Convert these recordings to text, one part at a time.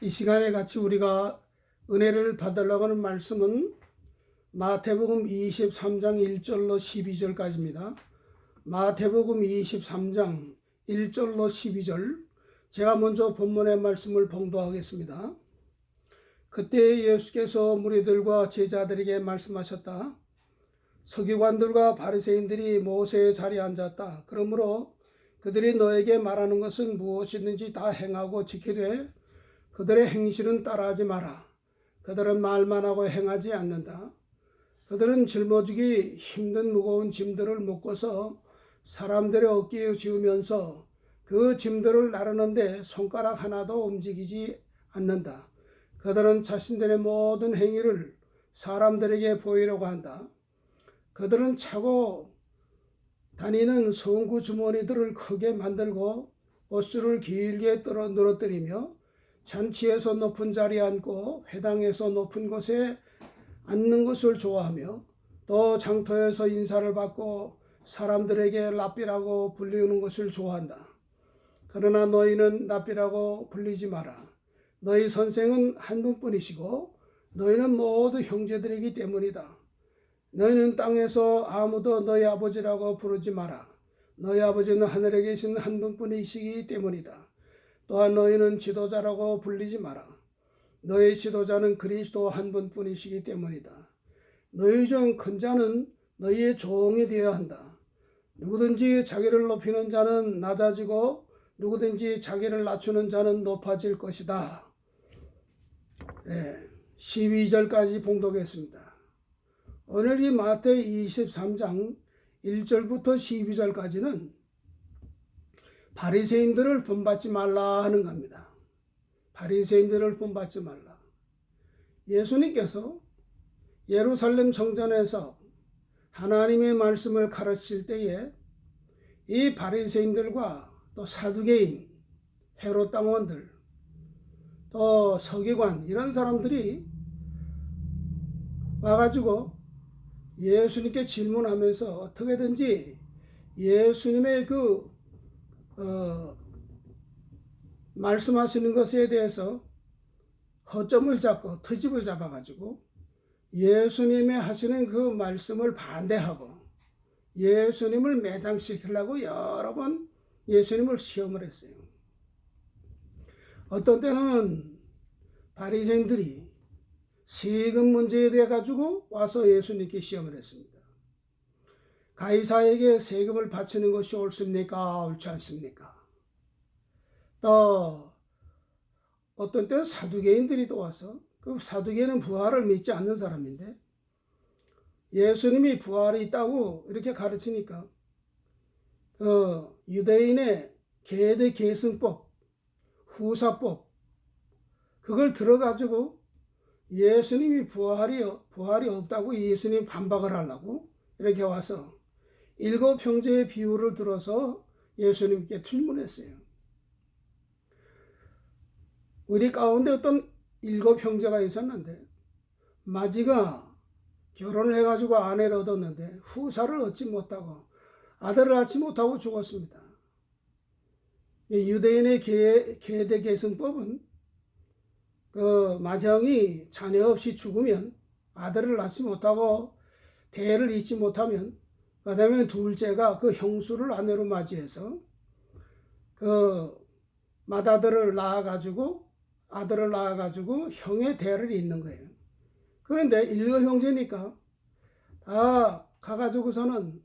이 시간에 같이 우리가 은혜를 받으려고 하는 말씀은 마태복음 23장 1절로 12절까지입니다. 마태복음 23장 1절로 12절, 제가 먼저 본문의 말씀을 봉독하겠습니다. 그때 예수께서 무리들과 제자들에게 말씀하셨다. 서기관들과 바리새인들이 모세의 자리에 앉았다. 그러므로 그들이 너에게 말하는 것은 무엇이든지 다 행하고 지키되 그들의 행실은 따라하지 마라. 그들은 말만 하고 행하지 않는다. 그들은 짊어지기 힘든 무거운 짐들을 묶어서 사람들의 어깨에 지우면서 그 짐들을 나르는데 손가락 하나도 움직이지 않는다. 그들은 자신들의 모든 행위를 사람들에게 보이려고 한다. 그들은 차고 다니는 성구 주머니들을 크게 만들고 옷줄을 길게 늘어뜨리며 잔치에서 높은 자리에 앉고 회당에서 높은 곳에 앉는 것을 좋아하며 또 장터에서 인사를 받고 사람들에게 랍비라고 불리는 것을 좋아한다. 그러나 너희는 랍비라고 불리지 마라. 너희 선생은 한 분뿐이시고 너희는 모두 형제들이기 때문이다. 너희는 땅에서 아무도 너희 아버지라고 부르지 마라. 너희 아버지는 하늘에 계신 한 분뿐이시기 때문이다. 또한 너희는 지도자라고 불리지 마라. 너희 지도자는 그리스도 한 분뿐이시기 때문이다. 너희 중 큰 자는 너희의 종이 되어야 한다. 누구든지 자기를 높이는 자는 낮아지고 누구든지 자기를 낮추는 자는 높아질 것이다. 12절까지 봉독했습니다. 오늘 이 마태 23장 1절부터 12절까지는 바리새인들을 본받지 말라 하는 겁니다. 바리새인들을 본받지 말라. 예수님께서 예루살렘 성전에서 하나님의 말씀을 가르칠 때에 이 바리새인들과 또 사두개인, 헤롯 당원들, 또 서기관 이런 사람들이 와가지고 예수님께 질문하면서 어떻게든지 예수님의 말씀하시는 것에 대해서 허점을 잡고 트집을 잡아가지고 예수님의 하시는 그 말씀을 반대하고 예수님을 매장시키려고 여러 번 예수님을 시험을 했어요. 어떤 때는 바리새인들이 세금 문제에 대해 가지고 와서 예수님께 시험을 했습니다. 가이사에게 세금을 바치는 것이 옳습니까? 옳지 않습니까? 또 어떤 때는 사두개인들이 또 와서, 그 사두개인은 부활을 믿지 않는 사람인데 예수님이 부활이 있다고 이렇게 가르치니까 유대인의 계대 계승법, 후사법 그걸 들어가지고 예수님이 부활이 없다고 예수님 반박을 하려고 이렇게 와서 7 형제의 비유를 들어서 예수님께 질문했어요. 우리 가운데 어떤 7 형제가 있었는데 마지가 결혼을 해가지고 아내를 얻었는데 후사를 얻지 못하고 아들을 낳지 못하고 죽었습니다. 유대인의 계대 계승법은 그 맏형이 자녀 없이 죽으면 아들을 낳지 못하고 대를 잇지 못하면 그다음에 둘째가 그 형수를 아내로 맞이해서 그 맏아들을 아들을 낳아가지고 형의 대를 잇는 거예요. 그런데 7 형제니까 다 가가지고서는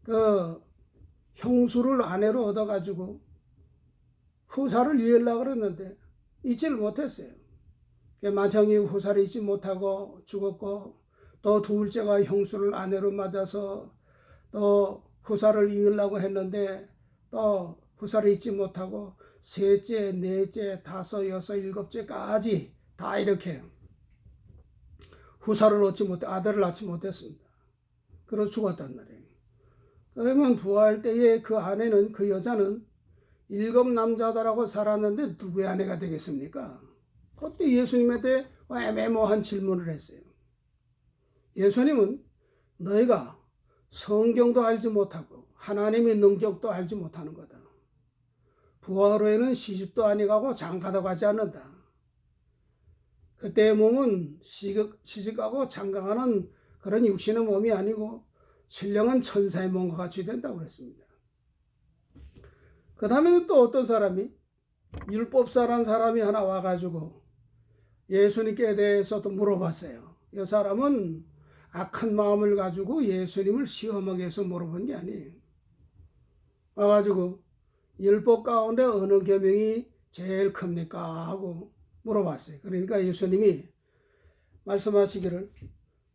그 형수를 아내로 얻어가지고 후사를 이으려고 그랬는데 잊지를 못했어요. 맏형이 후사를 잊지 못하고 죽었고 또 둘째가 형수를 아내로 맞아서 또 후사를 이으려고 했는데 또 후사를 잊지 못하고 셋째, 넷째, 다섯, 여섯, 일곱째까지 다 이렇게 후사를 얻지 못해 아들을 낳지 못했습니다. 그래서 죽었단 말이에요. 그러면 부활 때에 그 아내는, 그 여자는 7 남자들하고 살았는데 누구의 아내가 되겠습니까? 그때 예수님한테 애매모호한 질문을 했어요. 예수님은 너희가 성경도 알지 못하고 하나님의 능력도 알지 못하는 거다. 부활 후에는 시집도 아니가고 장가도 가지 않는다. 그때의 몸은 시집가고 장가가는 그런 육신의 몸이 아니고 신령한 천사의 몸과 같이 된다고 그랬습니다. 그 다음에는 또 어떤 사람이 율법사라는 사람이 하나 와가지고 예수님께 대해서 또 물어봤어요. 이 사람은 악한 마음을 가지고 예수님을 시험하기 위해서 물어본 게 아니에요. 와가지고 율법 가운데 어느 계명이 제일 큽니까? 하고 물어봤어요. 그러니까 예수님이 말씀하시기를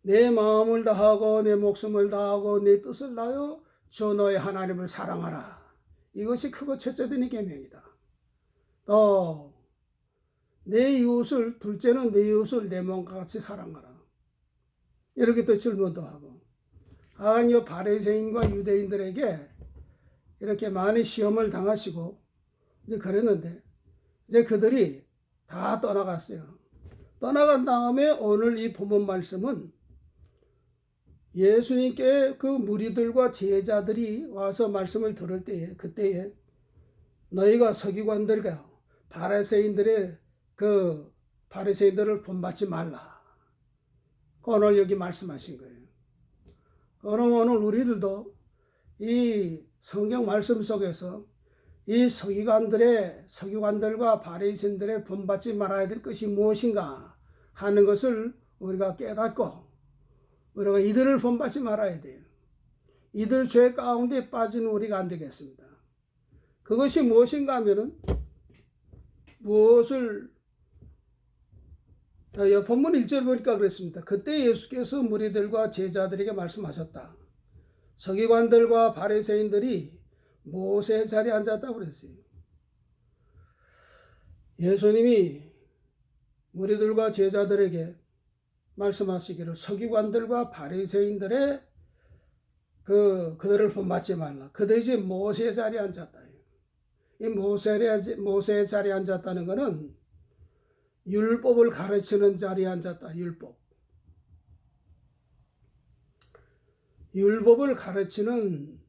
내 마음을 다하고 내 목숨을 다하고 내 뜻을 다하여 주 너의 하나님을 사랑하라. 이것이 크고 첫째 되는 계명이다. 또 내 이웃을, 둘째는 내 이웃을 내 몸과 같이 사랑하라. 이렇게 또 질문도 하고. 이 바리새인과 유대인들에게 이렇게 많이 시험을 당하시고 이제 그랬는데 이제 그들이 다 떠나갔어요. 떠나간 다음에 오늘 이 본문 말씀은 예수님께 그 무리들과 제자들이 와서 말씀을 들을 때에 그때에 너희가 서기관들과 바리새인들을 본받지 말라. 오늘 여기 말씀하신 거예요. 그럼 오늘 우리들도 이 성경 말씀 속에서 이 서기관들과 바리새인들의 본받지 말아야 될 것이 무엇인가 하는 것을 우리가 깨닫고 우리가 이들을 본받지 말아야 돼요. 이들 죄 가운데 빠진 우리가 안 되겠습니다. 그것이 무엇인가 하면은 본문 1절 보니까 그랬습니다. 그때 예수께서 무리들과 제자들에게 말씀하셨다. 서기관들과 바리새인들이 모세의 자리에 앉았다고 그랬어요. 예수님이 무리들과 제자들에게 말씀하시기를 서기관들과 바리새인들의 그들을 본받지 말라. 그들이 지금 모세의 자리에 앉았다. 이 모세의 자리에 앉았다는 것은 율법을 가르치는 자리에 앉았다. 율법을 가르치는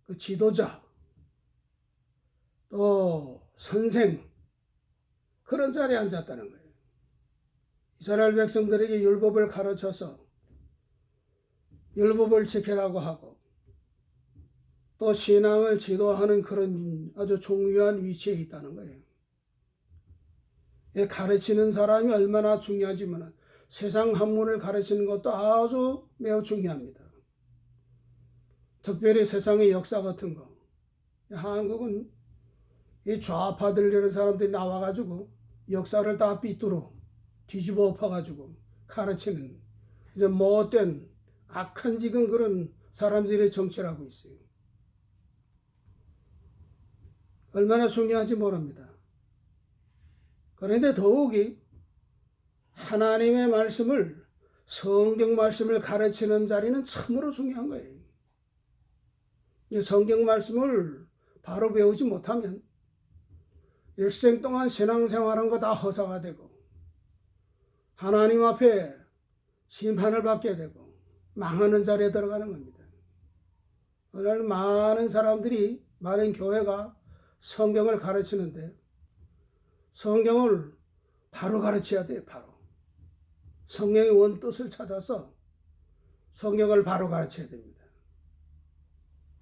그 지도자, 또 선생, 그런 자리에 앉았다는 거예요. 이스라엘 백성들에게 율법을 가르쳐서 율법을 지키라고 하고 또 신앙을 지도하는 그런 아주 중요한 위치에 있다는 거예요. 가르치는 사람이 얼마나 중요하지만 세상 학문을 가르치는 것도 아주 매우 중요합니다. 특별히 세상의 역사 같은 거. 한국은 이 좌파들이라는 사람들이 나와가지고 역사를 다 삐뚤어 뒤집어 엎어가지고 가르치는 이제 못된 악한 지금 그런 사람들의 정치를 하고 있어요. 얼마나 중요한지 모릅니다. 그런데 더욱이 하나님의 말씀을 성경 말씀을 가르치는 자리는 참으로 중요한 거예요. 성경 말씀을 바로 배우지 못하면 일생 동안 신앙생활한 거 다 허사가 되고 하나님 앞에 심판을 받게 되고 망하는 자리에 들어가는 겁니다. 오늘 많은 사람들이 많은 교회가 성경을 가르치는데 성경을 바로 가르쳐야 돼요. 바로. 성경의 원뜻을 찾아서 성경을 바로 가르쳐야 됩니다.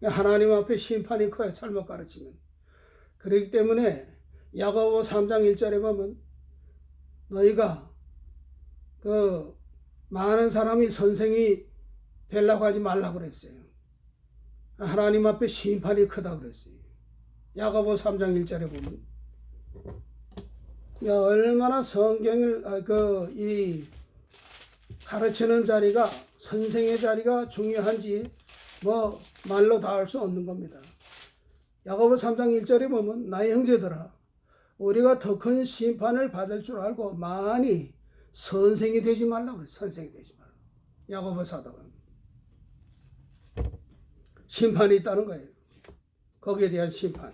하나님 앞에 심판이 커요. 잘못 가르치면. 그렇기 때문에 야고보 3장 1절에 보면 너희가 그 많은 사람이 선생이 되려고 하지 말라고 그랬어요. 하나님 앞에 심판이 크다고 그랬어요. 야고보 3장 1절에 보면 얼마나 성경을 이 가르치는 자리가 선생의 자리가 중요한지 뭐 말로 다 할 수 없는 겁니다. 야고보 3장 1절에 보면 나의 형제들아 우리가 더 큰 심판을 받을 줄 알고 많이 선생이 되지 말라고 그래요. 선생이 되지 말라고. 야고보 사도는 심판이 있다는 거예요. 거기에 대한 심판.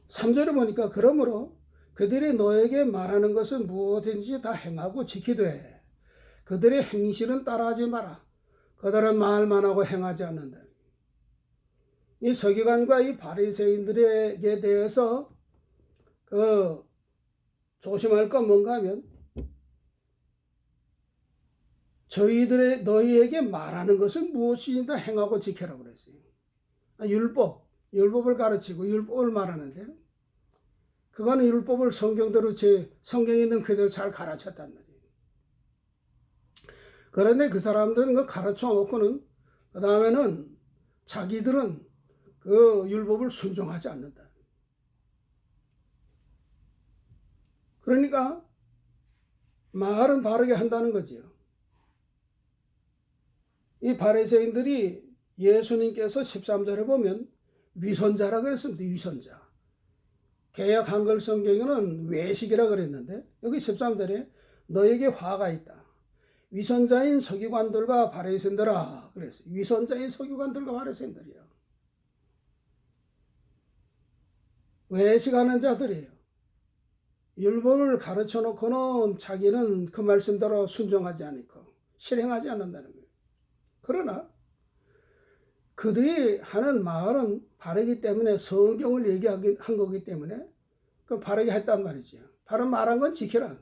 3절에 보니까 그러므로 그들이 너에게 말하는 것은 무엇인지 다 행하고 지키되 그들의 행실은 따라하지 마라. 그들은 말만 하고 행하지 않는다. 이 서기관과 이 바리새인들에게 대해서 조심할 건 뭔가 하면 너희에게 말하는 것은 무엇이든 행하고 지켜라 그랬어요. 율법을 가르치고 율법을 말하는데 그거는 율법을 성경대로 성경에 있는 그대로 잘 가르쳤단 말이에요. 그런데 그 사람들은 그 가르쳐 놓고는 그 다음에는 자기들은 그 율법을 순종하지 않는다. 그러니까 말은 바르게 한다는 거지요. 이 바리새인들이 예수님께서 13절에 보면 위선자라 그랬습니다. 위선자. 개역 한글 성경에는 외식이라 그랬는데 여기 13절에 너에게 화가 있다. 위선자인 서기관들과 바리새인들아 그랬어요. 위선자인 서기관들과 바리새인들이요. 외식하는 자들이에요. 율법을 가르쳐 놓고는 자기는 그 말씀대로 순종하지 않고 실행하지 않는다는 거예요. 그러나 그들이 하는 말은 바르기 때문에 성경을 얘기한 거기 때문에 그 바르게 했단 말이죠. 바로 말한 건 지키라.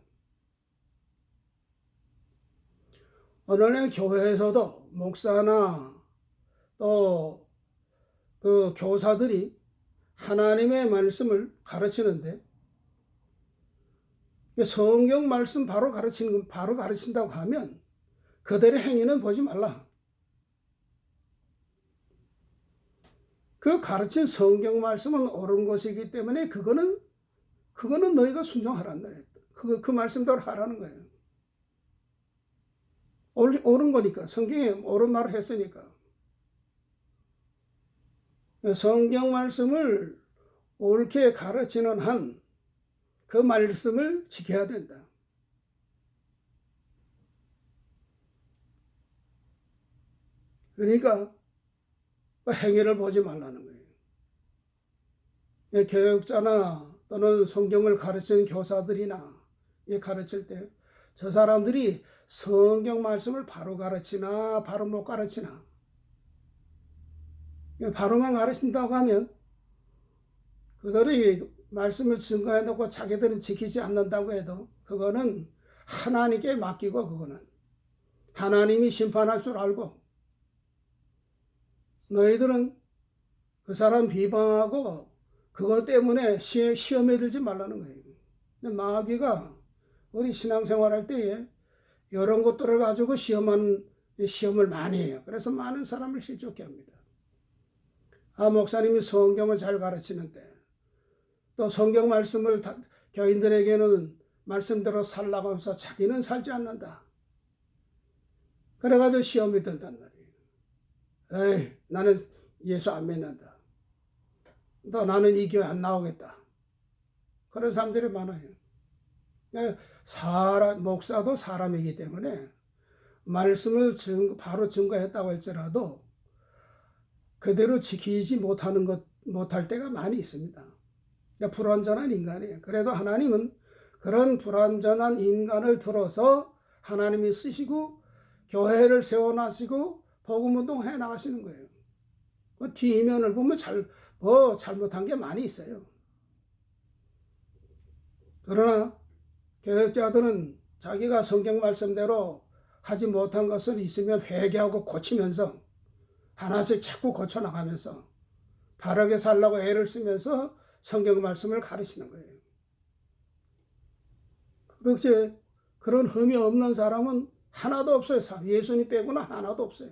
오늘날 교회에서도 목사나 또 그 교사들이 하나님의 말씀을 가르치는데 성경 말씀 바로 가르친다고 하면 그들의 행위는 보지 말라. 그 가르친 성경 말씀은 옳은 것이기 때문에 그거는 너희가 순종하라는 거예요. 그 말씀대로 하라는 거예요. 옳은 거니까. 성경에 옳은 말을 했으니까. 성경 말씀을 옳게 가르치는 한 그 말씀을 지켜야 된다. 그러니까 행위를 보지 말라는 거예요. 교육자나 또는 성경을 가르치는 교사들이나 가르칠 때 저 사람들이 성경 말씀을 바로 가르치나 바로 못 가르치나 바로만 가르친다고 하면 그들이 말씀을 증거해 놓고 자기들은 지키지 않는다고 해도 그거는 하나님께 맡기고 그거는 하나님이 심판할 줄 알고 너희들은 그 사람 비방하고 그것 때문에 시험에 들지 말라는 거예요. 마귀가 우리 신앙생활할 때에 이런 것들을 가지고 시험을 많이 해요. 그래서 많은 사람을 실족해 합니다. 목사님이 성경을 잘 가르치는데 또 성경 말씀을 교인들에게는 말씀대로 살라고 하면서 자기는 살지 않는다. 그래가지고 시험이 든단 말이에요. 에이, 나는 예수 안 믿는다. 또 나는 이 교회 안 나오겠다. 그런 사람들이 많아요. 목사도 사람이기 때문에 말씀을 바로 증거했다고 할지라도 그대로 지키지 못할 때가 많이 있습니다. 불완전한 인간이에요. 그래도 하나님은 그런 불완전한 인간을 들어서 하나님이 쓰시고 교회를 세워나시고 복음운동 해 나가시는 거예요. 뒷면을 보면 잘못한 게 많이 있어요. 그러나 교육자들은 자기가 성경 말씀대로 하지 못한 것을 있으면 회개하고 고치면서 하나씩 자꾸 고쳐나가면서 바르게 살라고 애를 쓰면서 성경 말씀을 가르치는 거예요. 그렇게 그런 흠이 없는 사람은 하나도 없어요. 예수님 빼고는 하나도 없어요.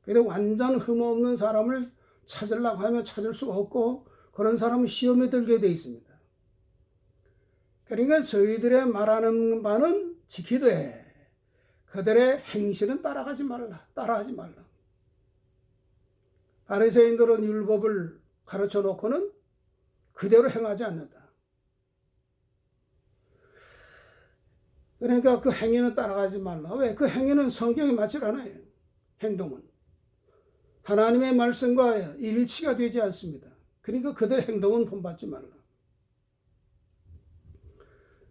그래서 완전 흠 없는 사람을 찾으려고 하면 찾을 수가 없고 그런 사람은 시험에 들게 돼 있습니다. 그러니까 저희들의 말하는 바는 지키되 그들의 행실은 따라하지 말라. 바리새인들은 율법을 가르쳐 놓고는 그대로 행하지 않는다. 그러니까 그 행위는 따라가지 말라. 왜? 그 행위는 성경에 맞지 않아요. 행동은. 하나님의 말씀과 일치가 되지 않습니다. 그러니까 그들의 행동은 본받지 말라.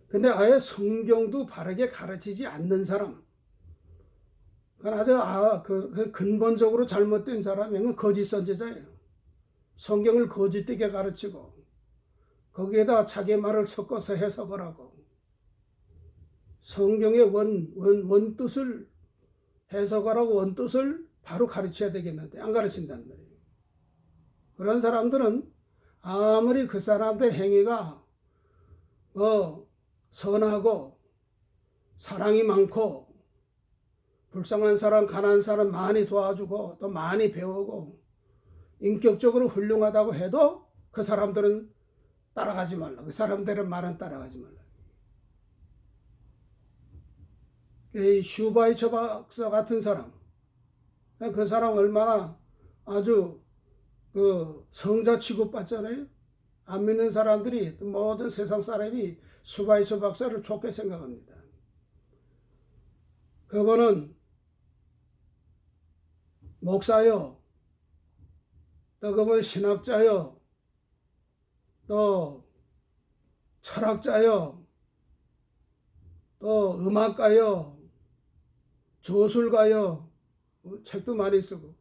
근데 아예 성경도 바르게 가르치지 않는 사람, 그건 아주 그 근본적으로 잘못된 사람이 거짓 선지자예요. 성경을 거짓되게 가르치고 거기에다 자기 말을 섞어서 해석을 하고 성경의 원뜻을 해석하라고 원뜻을 바로 가르쳐야 되겠는데 안 가르친단 말이에요. 그런 사람들은 아무리 그 사람들 행위가 선하고 사랑이 많고 불쌍한 사람, 가난한 사람 많이 도와주고 또 많이 배우고 인격적으로 훌륭하다고 해도 그 사람들은 따라가지 말라. 그 사람들의 말은 따라가지 말라. 이 슈바이처 박사 같은 사람, 그 사람 얼마나 아주 그 성자 취급받잖아요. 안 믿는 사람들이 모든 세상 사람이 슈바이처 박사를 좋게 생각합니다. 그분은 목사요, 또 그분 신학자요, 또 철학자요, 또 음악가요, 저술가요, 책도 많이 쓰고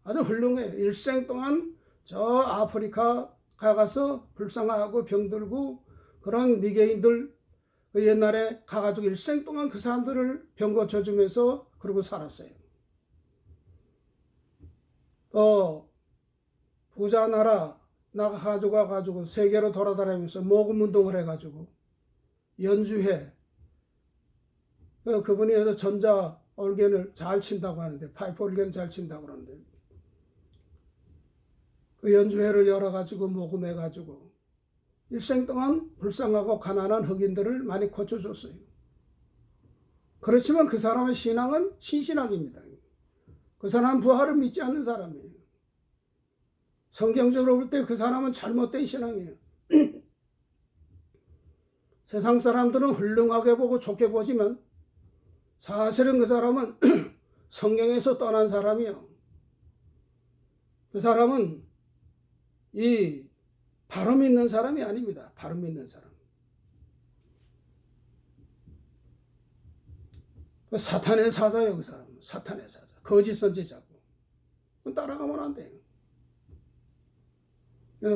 아주 훌륭해. 일생 동안 저 아프리카 가서 불쌍하고 병들고 그런 미개인들 그 옛날에 가가지고 일생 동안 그 사람들을 병 고쳐주면서 그러고 살았어요. 또 부자 나라 나가가지고 세계로 돌아다니면서 모금 운동을 해가지고 연주회 그분이 전자 올겐을 잘 친다고 하는데 파이프 올겐 잘 친다고 하는데 그 연주회를 열어가지고 모금해가지고 일생 동안 불쌍하고 가난한 흑인들을 많이 고쳐줬어요. 그렇지만 그 사람의 신앙은 신신학입니다. 그 사람은 부활을 믿지 않는 사람이에요. 성경적으로 볼 때 그 사람은 잘못된 신앙이에요. 세상 사람들은 훌륭하게 보고 좋게 보지만 사실은 그 사람은 성경에서 떠난 사람이요. 그 사람은 이 바로 믿는 사람이 아닙니다. 바로 믿는 사람. 그 사탄의 사자예요. 그 사람은 사탄의 사자. 거짓 선지자고. 따라가면 안 돼요.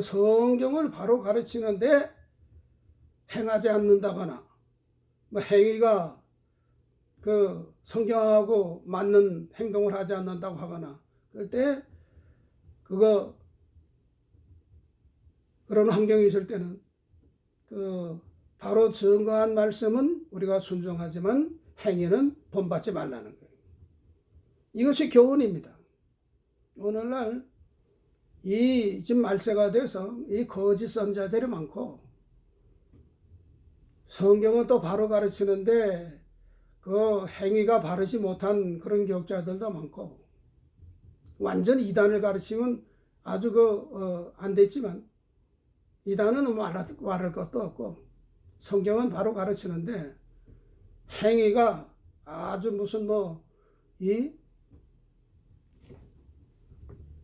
성경을 바로 가르치는데 행하지 않는다거나 뭐 행위가 그 성경하고 맞는 행동을 하지 않는다고 하거나 그럴 때 그런 환경이 있을 때는 그 바로 증거한 말씀은 우리가 순종하지만 행위는 본받지 말라는 거예요. 이것이 교훈입니다. 오늘날 이 지금 말세가 돼서 이 거짓 선자들이 많고 성경은 또 바로 가르치는데 그 행위가 바르지 못한 그런 교육자들도 많고 완전 이단을 가르치면 아주 안 됐지만 이단은 말할 것도 없고 성경은 바로 가르치는데 행위가 아주 무슨 이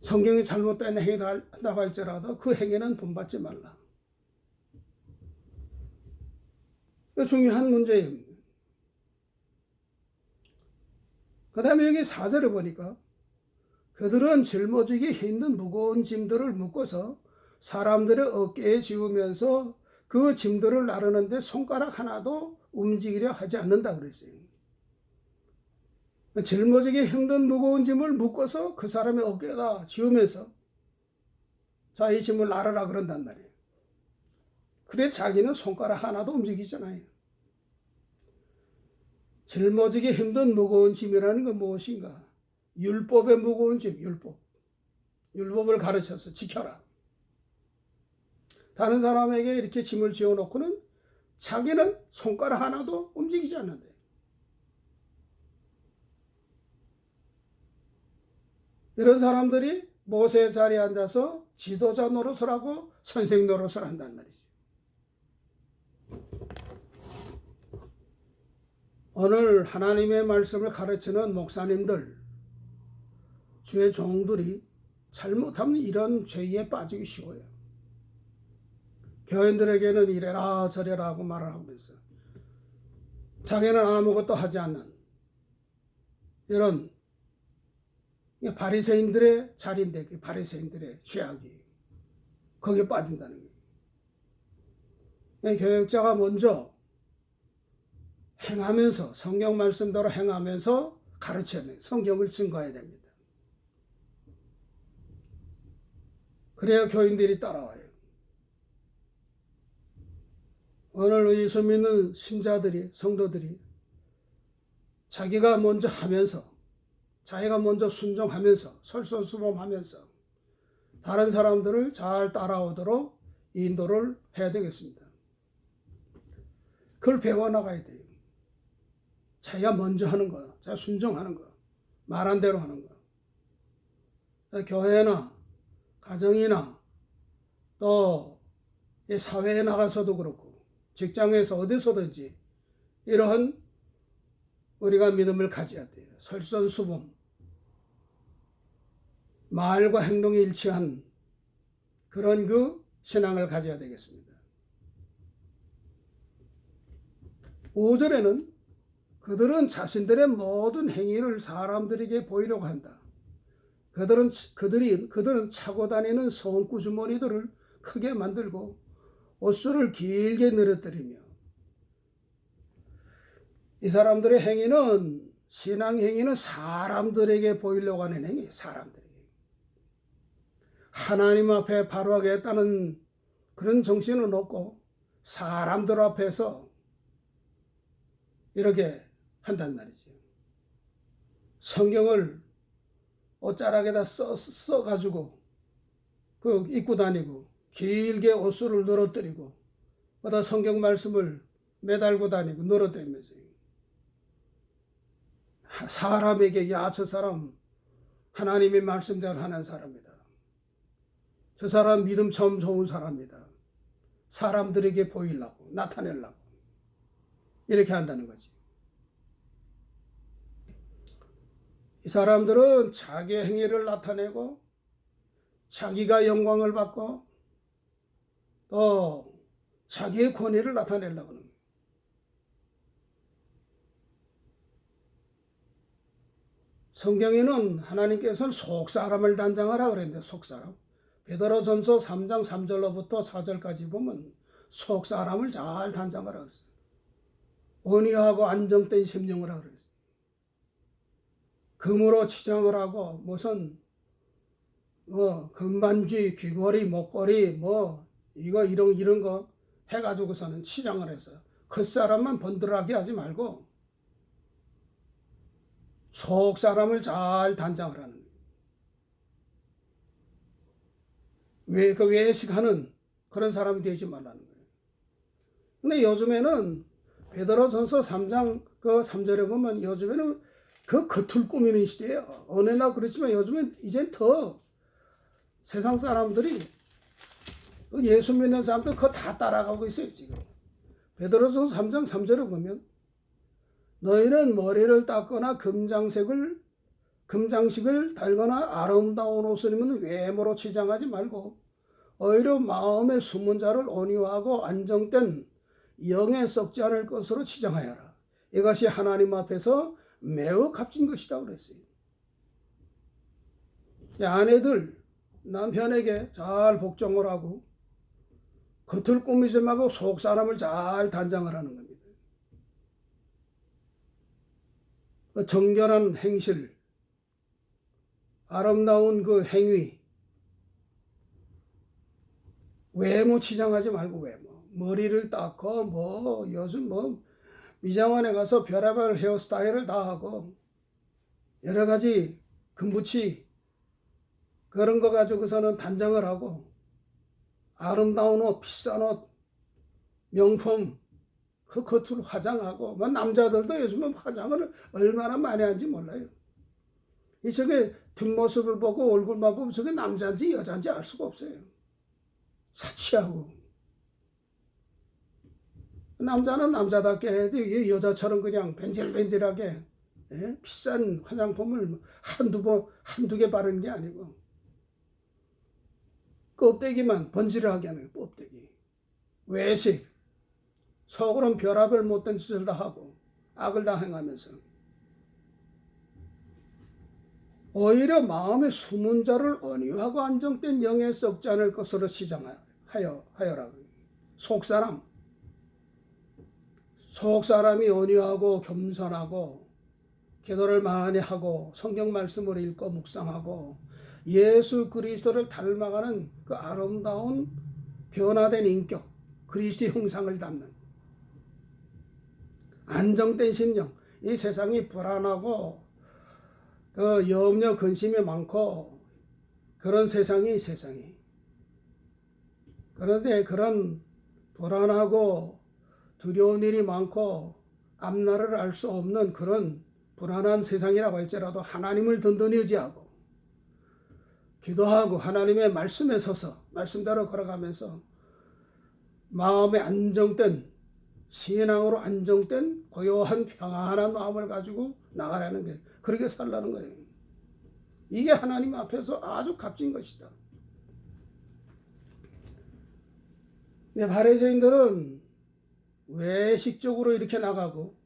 성경이 잘못된 행위다 한다고 할지라도 그 행위는 본받지 말라. 중요한 문제예요. 그 다음에 여기 4절에 보니까 그들은 짊어지기 힘든 무거운 짐들을 묶어서 사람들의 어깨에 지우면서 그 짐들을 나르는데 손가락 하나도 움직이려 하지 않는다 그랬어요. 짊어지기 힘든 무거운 짐을 묶어서 그 사람의 어깨에다 지우면서 자, 이 짐을 나르라 그런단 말이에요. 그래 자기는 손가락 하나도 움직이잖아요. 짊어지기 힘든 무거운 짐이라는 건 무엇인가? 율법의 무거운 짐, 율법을 가르쳐서 지켜라. 다른 사람에게 이렇게 짐을 지어놓고는 자기는 손가락 하나도 움직이지 않는데. 이런 사람들이 모세의 자리에 앉아서 지도자 노릇을 하고 선생 노릇을 한단 말이죠. 오늘 하나님의 말씀을 가르치는 목사님들, 주의 종들이 잘못하면 이런 죄에 빠지기 쉬워요. 교인들에게는 이래라 저래라 하고 말을 하면서 자기는 아무것도 하지 않는 이런 바리새인들의 자리인데, 바리새인들의 죄악이 거기에 빠진다는 거예요. 교역자가 먼저 행하면서, 성경 말씀대로 행하면서 가르쳐야 돼요. 성경을 증거해야 됩니다. 그래야 교인들이 따라와요. 오늘 예수 믿는 신자들이, 성도들이 자기가 먼저 하면서, 자기가 먼저 순종하면서, 솔선수범하면서 다른 사람들을 잘 따라오도록 인도를 해야 되겠습니다. 그걸 배워나가야 돼요. 자기가 먼저 하는 거, 자기가 순종하는 거, 말한 대로 하는 거. 교회나 가정이나 또 사회에 나가서도 그렇고 직장에서 어디서든지 이러한 우리가 믿음을 가져야 돼요. 솔선수범, 말과 행동이 일치한 그런 그 신앙을 가져야 되겠습니다. 5절에는 그들은 자신들의 모든 행위를 사람들에게 보이려고 한다. 그들은 차고 다니는 손구주머니들을 크게 만들고 옷수를 길게 늘어뜨리며, 이 사람들의 행위는, 신앙 행위는 사람들에게 보이려고 하는 행위, 사람들에게. 하나님 앞에 바로하겠다는 그런 정신은 없고 사람들 앞에서 이렇게 한단 말이죠. 성경을 옷자락에다 써가지고 입고 다니고, 길게 옷수를 늘어뜨리고, 거기다 성경 말씀을 매달고 다니고 늘어뜨리면서 사람에게, 야, 저 사람 하나님의 말씀대로 하는 사람이다. 저 사람 믿음 참 좋은 사람이다. 사람들에게 보이려고, 나타내려고 이렇게 한다는 거지. 이 사람들은 자기의 행위를 나타내고 자기가 영광을 받고 또 자기의 권위를 나타내려고 하는 거예요. 성경에는 하나님께서는 속사람을 단장하라 그랬는데, 속사람. 베드로전서 3장 3절로부터 4절까지 보면 속사람을 잘 단장하라 그랬어요. 온유하고 안정된 심령을 하라 그랬어요. 금으로 치장을 하고 무슨 금반지, 귀걸이, 목걸이 이런 거 해가지고서는 치장을 했어요. 겉사람만 번들하게 하지 말고 속사람을 잘 단장을 하는 거예요. 그 외식하는 그런 사람이 되지 말라는 거예요. 근데 요즘에는 베드로전서 3장 그 3절에 보면 요즘에는 그 겉을 꾸미는 시대예요. 어느 날 그렇지만 요즘엔 이젠 더 세상 사람들이, 예수 믿는 사람들 그거 다 따라가고 있어요, 지금. 베드로전서 3장 3절에 보면 너희는 머리를 닦거나 금장식을 달거나 아름다운 옷을 입는 외모로 치장하지 말고 오히려 마음의 숨은 자를 온유하고 안정된 영에 썩지 않을 것으로 치장하여라. 이것이 하나님 앞에서 매우 값진 것이다 그랬어요. 아내들 남편에게 잘 복종을 하고 겉을 꾸미지 말고 속 사람을 잘 단장을 하는 겁니다. 정결한 행실, 아름다운 그 행위, 외모 치장하지 말고 외모. 머리를 닦고 요즘 미장원에 가서 별의별 헤어스타일을 다 하고 여러 가지 금붙이 그런 거 가지고서는 단장을 하고 아름다운 옷, 비싼 옷, 명품 그 겉으로 화장하고, 남자들도 요즘은 화장을 얼마나 많이 하는지 몰라요. 저게 뒷모습을 보고 얼굴만 보면 저게 남자인지 여자인지 알 수가 없어요. 사치하고. 남자는 남자답게 해야지 여자처럼 그냥 벤질벤질하게 비싼 화장품을 한두 개 바르는 게 아니고 껍데기만 번지르하게 하는 거예요. 껍데기. 외식. 속으로는 별의별 못된 짓을 다 하고 악을 다 행하면서 오히려 마음의 숨은 자를 온유하고 안정된 영에 썩지 않을 것으로 시장하여라고. 속사람이 온유하고 겸손하고 기도를 많이 하고 성경 말씀을 읽고 묵상하고 예수 그리스도를 닮아가는 그 아름다운 변화된 인격, 그리스도의 형상을 담는 안정된 심령. 이 세상이 불안하고 그 염려 근심이 많고 그런 세상이. 그런데 그런 불안하고 두려운 일이 많고 앞날을 알 수 없는 그런 불안한 세상이라고 할지라도 하나님을 든든히 의지하고 기도하고 하나님의 말씀에 서서 말씀대로 걸어가면서 마음의 안정된, 신앙으로 안정된 고요한 평안한 마음을 가지고 나가라는 게, 그렇게 살라는 거예요. 이게 하나님 앞에서 아주 값진 것이다. 근데 바리새인들은 외식적으로 이렇게 나가고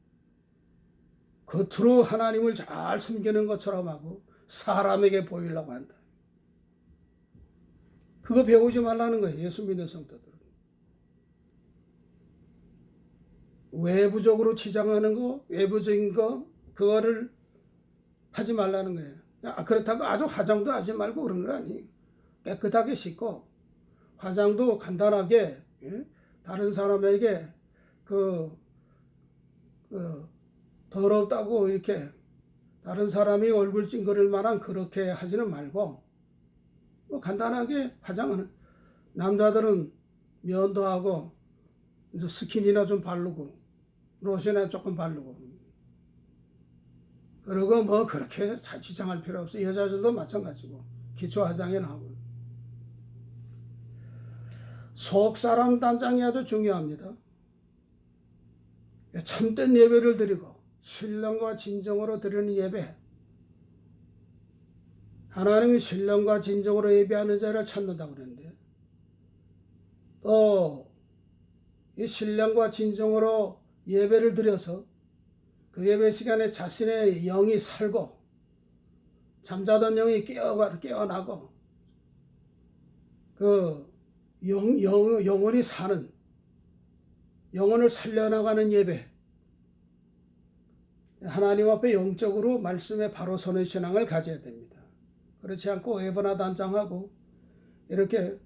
겉으로 하나님을 잘 섬기는 것처럼 하고 사람에게 보이려고 한다. 그거 배우지 말라는 거예요. 예수 믿는 성도들은. 외부적으로 치장하는 거, 외부적인 거, 그거를 하지 말라는 거예요. 그렇다고 아주 화장도 하지 말고 그런 거 아니에요. 깨끗하게 씻고 화장도 간단하게, 다른 사람에게 더럽다고 이렇게 다른 사람이 얼굴 찡그릴 만한 그렇게 하지는 말고 간단하게 화장하는, 남자들은 면도 하고 이제 스킨이나 좀 바르고 로션이나 조금 바르고, 그리고 그렇게 잘 치장할 필요 없어. 여자들도 마찬가지고 기초 화장이나 하고. 속사람 단장이 아주 중요합니다. 참된 예배를 드리고 신령과 진정으로 드리는 예배, 하나님이 신령과 진정으로 예배하는 자를 찾는다고 그러는데, 또 이 신령과 진정으로 예배를 드려서 그 예배 시간에 자신의 영이 살고 잠자던 영이 깨어나고 그 영혼이 사는, 영혼을 살려나가는 예배, 하나님 앞에 영적으로 말씀에 바로 서는 신앙을 가져야 됩니다. 그렇지 않고 에바나 단장하고 이렇게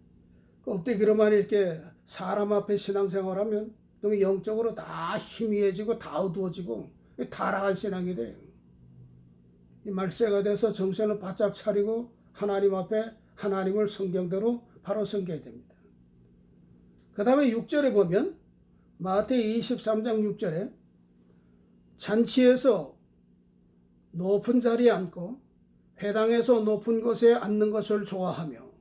껍데기로만 이렇게 사람 앞에 신앙생활하면 그러면 영적으로 다 희미해지고 다 어두워지고 타락한 신앙이 돼요. 이 말세가 돼서 정신을 바짝 차리고 하나님 앞에 하나님을 성경대로 바로 섬겨야 됩니다. 그 다음에 6절에 보면 마태이 23장 6절에 잔치에서 높은 자리에 앉고 회당에서 높은 곳에 앉는 것을 좋아하며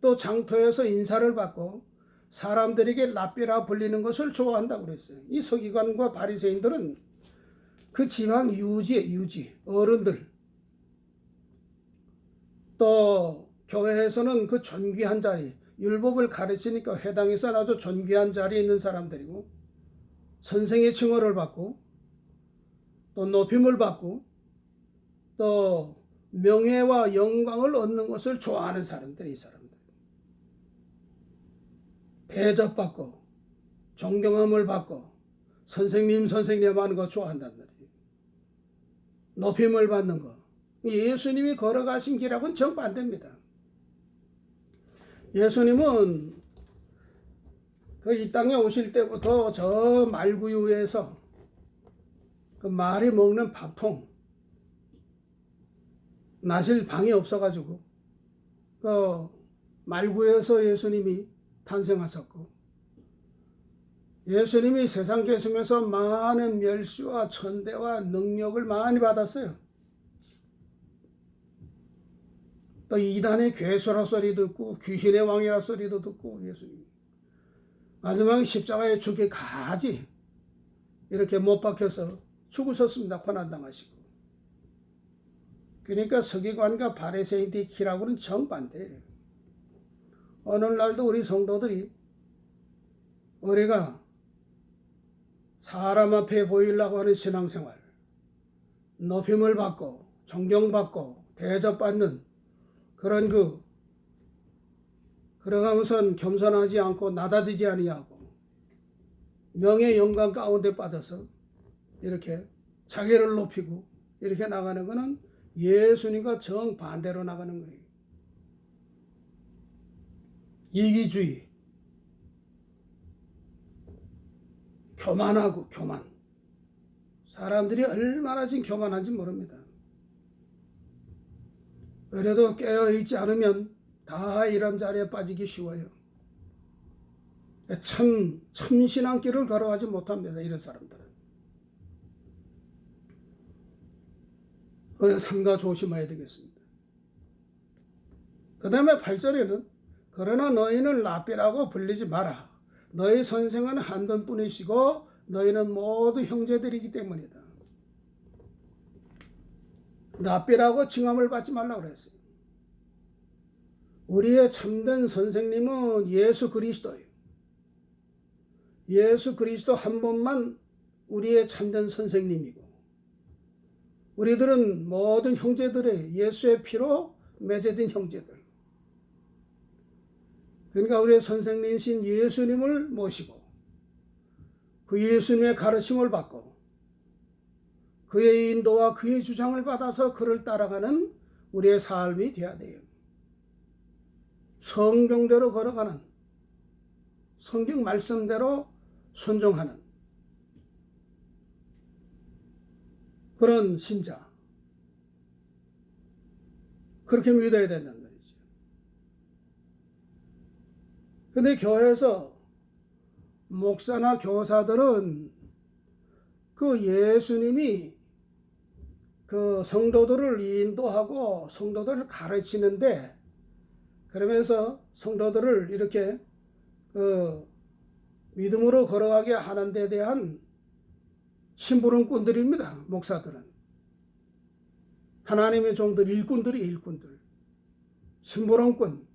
또 장터에서 인사를 받고 사람들에게 랍비라 불리는 것을 좋아한다고 그랬어요. 이 서기관과 바리새인들은 그 지방 유지, 어른들, 또 교회에서는 그 존귀한 자리, 율법을 가르치니까 회당에서는 아주 존귀한 자리에 있는 사람들이고 선생의 칭호를 받고 또 높임을 받고 또 명예와 영광을 얻는 것을 좋아하는 사람들이, 이 사람들. 대접받고 존경함을 받고 선생님 하는 거 좋아한단 말이에요. 높임을 받는 거. 예수님이 걸어가신 길하고는 정반대입니다. 예수님은 이 땅에 오실 때부터 저 말구유에서 그 말이 먹는 밥통, 마실 방이 없어가지고 그 말구에서 예수님이 탄생하셨고, 예수님이 세상 계시면서 많은 멸시와 천대와 능력을 많이 받았어요. 또 이단의 괴수라 소리 듣고 귀신의 왕이라 소리도 듣고, 예수님 마지막에 십자가에 죽기까지 이렇게 못 박혀서 죽으셨습니다. 고난당하시고. 그러니까 서기관과 바리새인의 길하고는 정반대예요. 오늘날도 우리 성도들이 우리가 사람 앞에 보이려고 하는 신앙생활, 높임을 받고 존경받고 대접받는 그런 그러가면서 겸손하지 않고 낮아지지 아니하고 명예 영광 가운데 빠져서 이렇게 자기를 높이고 이렇게 나가는 것은 예수님과 정반대로 나가는 거예요. 이기주의, 교만하고 교만. 사람들이 얼마나 지금 교만한지 모릅니다. 그래도 깨어있지 않으면 다 이런 자리에 빠지기 쉬워요. 참신앙길을 걸어가지 못합니다. 이런 사람들은. 그래서 삼가 조심해야 되겠습니다. 그 다음에 8절에는 그러나 너희는 랍비라고 불리지 마라. 너희 선생은 한 분뿐이시고 너희는 모두 형제들이기 때문이다. 랍비라고 칭함을 받지 말라고 그랬어요. 우리의 참된 선생님은 예수 그리스도예요. 예수 그리스도 한 분만 우리의 참된 선생님이고 우리들은 모든 형제들의 예수의 피로 맺어진 형제들. 그러니까 우리의 선생님이신 예수님을 모시고 그 예수님의 가르침을 받고 그의 인도와 그의 주장을 받아서 그를 따라가는 우리의 삶이 되어야 돼요. 성경대로 걸어가는, 성경 말씀대로 순종하는 그런 신자. 그렇게 믿어야 된다는 말이죠. 근데 교회에서 목사나 교사들은 그 예수님이 그 성도들을 인도하고 성도들을 가르치는데 그러면서 성도들을 이렇게 믿음으로 걸어가게 하는 데 대한 심부름꾼들입니다. 목사들은. 하나님의 종들, 일꾼들. 심부름꾼.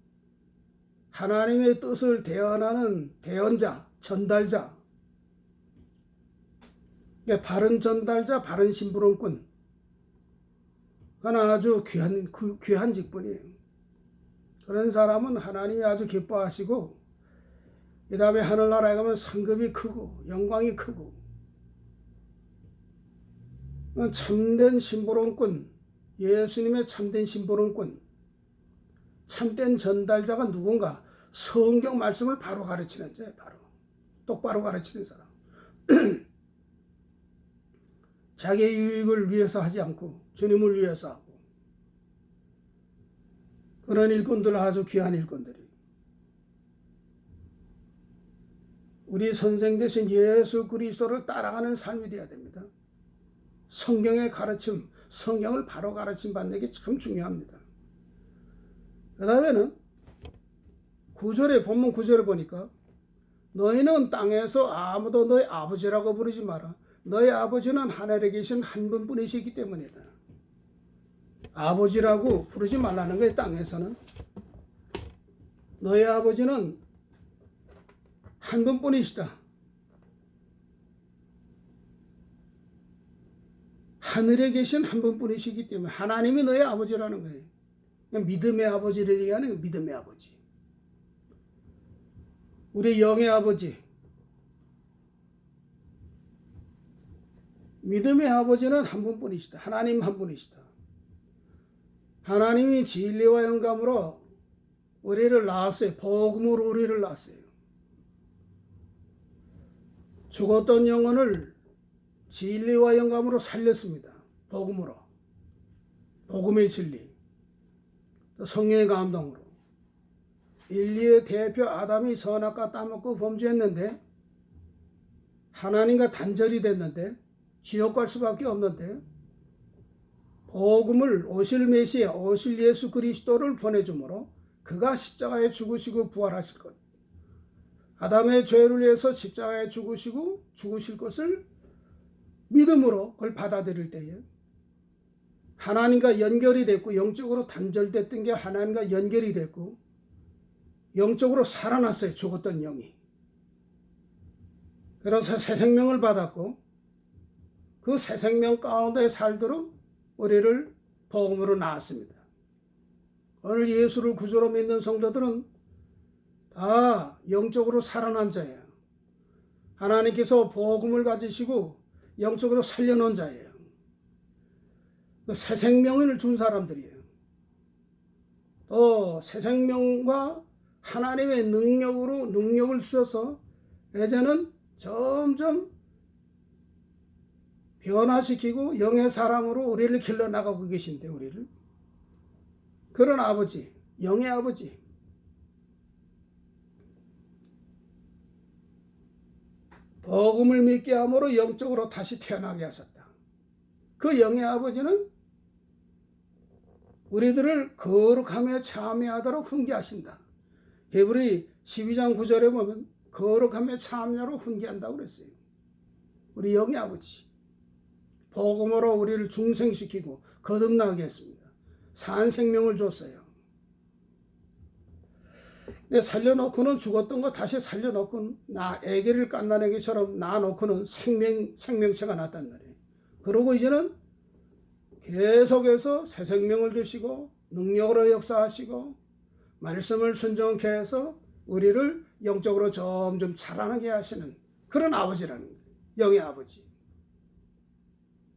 하나님의 뜻을 대언하는 대언자, 전달자. 바른 전달자, 바른 심부름꾼. 그건 아주 귀한 직분이에요. 그런 사람은 하나님이 아주 기뻐하시고 그 다음에 하늘나라에 가면 상급이 크고 영광이 크고 참된 심부름꾼, 예수님의 참된 심부름꾼, 참된 전달자가 누군가? 성경 말씀을 바로 가르치는 자, 바로 똑바로 가르치는 사람. 자기의 유익을 위해서 하지 않고 주님을 위해서 하고 그런 일꾼들 아주 귀한 일꾼들이 우리 선생 되신 예수 그리스도를 따라가는 삶이 되어야 됩니다. 성경의 가르침, 성경을 바로 가르침 받는 게 참 중요합니다. 그 다음에는 본문 9절에 보니까 너희는 땅에서 아무도 너희 아버지라고 부르지 마라. 너희 아버지는 하늘에 계신 한 분뿐이시기 때문이다. 아버지라고 부르지 말라는 거예요. 땅에서는. 너희 아버지는 한 분뿐이시다. 하늘에 계신 한 분뿐이시기 때문에 하나님이 너희 아버지라는 거예요. 믿음의 아버지를 얘기하는 거예요. 믿음의 아버지. 우리 영의 아버지. 믿음의 아버지는 한 분뿐이시다. 하나님 한 분이시다. 하나님이 진리와 영감으로 우리를 낳았어요. 복음으로 우리를 낳았어요. 죽었던 영혼을 진리와 영감으로 살렸습니다. 복음으로. 복음의 진리. 또 성령의 감동으로. 인류의 대표 아담이 선악과 따먹고 범죄했는데 하나님과 단절이 됐는데 지옥 갈 수밖에 없는데 복음을 오실 메시아, 오실 예수 그리스도를 보내주므로 그가 십자가에 죽으시고 부활하실 것. 아담의 죄를 위해서 십자가에 죽으시고 죽으실 것을 믿음으로 그걸 받아들일 때에 하나님과 연결이 됐고 영적으로 단절됐던 게 하나님과 연결이 됐고 영적으로 살아났어요. 죽었던 영이. 그래서 새 생명을 받았고 그 새 생명 가운데 살도록 우리를 복음으로 낳았습니다. 오늘 예수를 구주로 믿는 성도들은 다 영적으로 살아난 자예요. 하나님께서 복음을 가지시고 영적으로 살려놓은 자예요. 새 생명을 준 사람들이에요. 또 새 생명과 하나님의 능력을 주셔서 이제는 점점 변화시키고 영의 사람으로 우리를 길러나가고 계신데, 우리를. 그런 아버지, 영의 아버지. 복음을 믿게 함으로 영적으로 다시 태어나게 하셨다. 그 영의 아버지는 우리들을 거룩함에 참여하도록 훈계하신다. 히브리 12장 9절에 보면 거룩함에 참여로 훈계한다고 그랬어요. 우리 영의 아버지. 복음으로 우리를 중생시키고 거듭나게 했습니다. 산 생명을 줬어요. 근데 살려놓고는 죽었던 거 다시 살려놓고 애기를 깐난 애기처럼 낳아놓고는 생명체가 났단 말이에요. 그러고 이제는 계속해서 새 생명을 주시고 능력으로 역사하시고 말씀을 순종케 해서 우리를 영적으로 점점 자라나게 하시는 그런 아버지라는 거예요. 영의 아버지.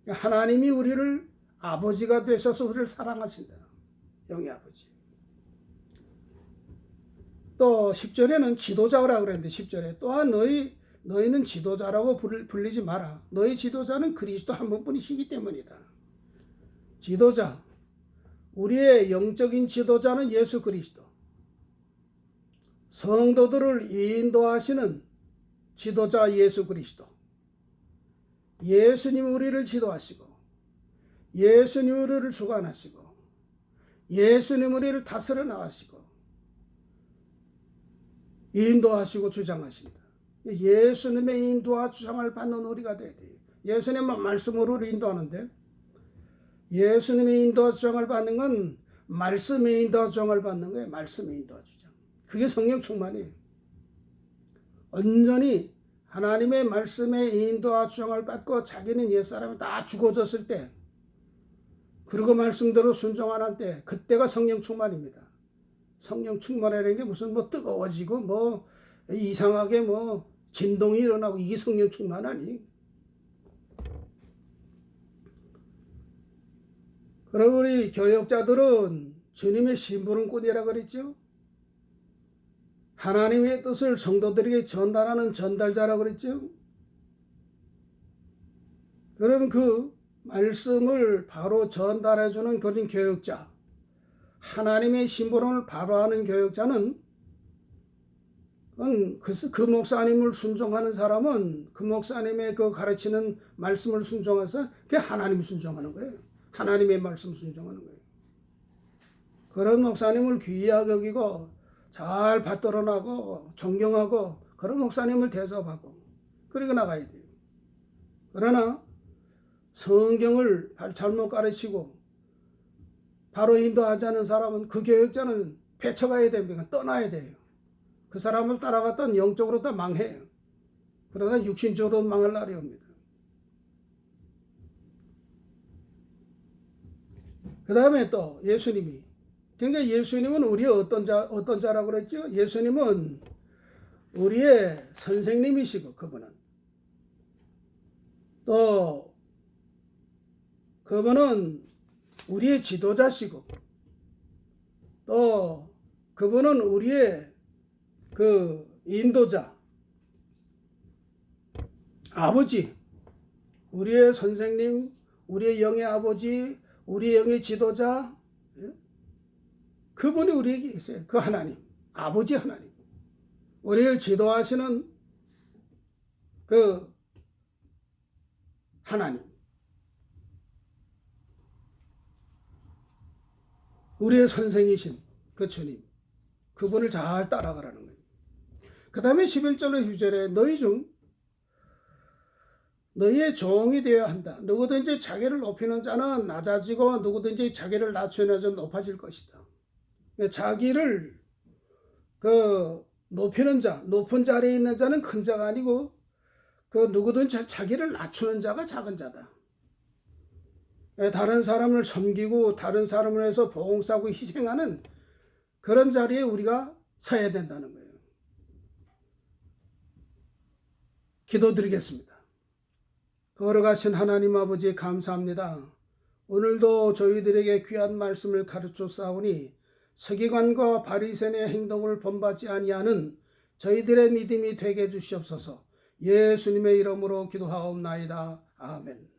하나님이 우리를 아버지가 되셔서 우리를 사랑하신다. 영의 아버지. 또 10절에는 지도자라고 그랬는데 10절에 또한 너희는 지도자라고 불리지 마라. 너희 지도자는 그리스도 한 분뿐이시기 때문이다. 지도자. 우리의 영적인 지도자는 예수 그리스도. 성도들을 인도하시는 지도자 예수 그리스도. 예수님이 우리를 지도하시고 예수님이 우리를 주관하시고 예수님이 우리를 다스려 나가시고 인도하시고 주장하신다. 예수님의 인도와 주장을 받는 우리가 돼야 돼요. 예수님만 말씀으로 인도하는데 예수님의 인도와 주장을 받는 건 말씀의 인도와 주장을 받는 거예요. 말씀의 인도와 주장. 그게 성령 충만이에요. 온전히 하나님의 말씀의 인도와 주장을 받고 자기는 옛사람이 다 죽어졌을 때 그리고 말씀대로 순종하는 때 그때가 성령 충만입니다. 성령 충만이라는 게 무슨 뜨거워지고 이상하게 진동이 일어나고 이게 성령 충만 아니. 그럼 우리 교역자들은 주님의 심부름꾼이라 그랬죠. 하나님의 뜻을 성도들에게 전달하는 전달자라고 그랬죠. 그럼 그 말씀을 바로 전달해주는 그런 교역자, 하나님의 심부름을 바로 하는 교역자는 그 목사님을 순종하는 사람은 그 목사님의 그 가르치는 말씀을 순종해서 그게 하나님 순종하는 거예요. 하나님의 말씀 순종하는 거예요. 그런 목사님을 귀하게 여기고 잘 받들어 나고 존경하고 그런 목사님을 대접하고 그리고 나가야 돼요. 그러나 성경을 잘못 가르치고 바로 인도하지 않은 사람은 그 교역자는 배쳐가야 됩니다. 떠나야 돼요. 그 사람을 따라갔던 영적으로 다 망해요. 그러나 육신적으로 망할 날이 옵니다. 그 다음에 또 예수님이, 그러니까 예수님은 우리의 어떤 자라고 그랬죠? 예수님은 우리의 선생님이시고, 그분은 또 그분은 우리의 지도자시고, 또 그분은 우리의 그 인도자, 아버지, 우리의 선생님, 우리의 영의 아버지, 우리의 영의 지도자, 그분이 우리에게 있어요. 그 하나님, 아버지 하나님, 우리를 지도하시는 그 하나님, 우리의 선생이신 그 주님, 그분을 잘 따라가라는 거예요. 그 다음에 11절로 12절에 너희 중 너희의 종이 되어야 한다. 누구든지 자기를 높이는 자는 낮아지고 누구든지 자기를 낮추는 자는 높아질 것이다. 자기를 높이는 자, 높은 자리에 있는 자는 큰 자가 아니고 누구든지 자기를 낮추는 자가 작은 자다. 다른 사람을 섬기고 다른 사람을 위해서 봉사하고 희생하는 그런 자리에 우리가 서야 된다는 거예요. 기도드리겠습니다. 걸어가신 하나님 아버지 감사합니다. 오늘도 저희들에게 귀한 말씀을 가르쳐 싸우니 서기관과 바리새인의 행동을 본받지 아니하는 저희들의 믿음이 되게 해주시옵소서. 예수님의 이름으로 기도하옵나이다. 아멘.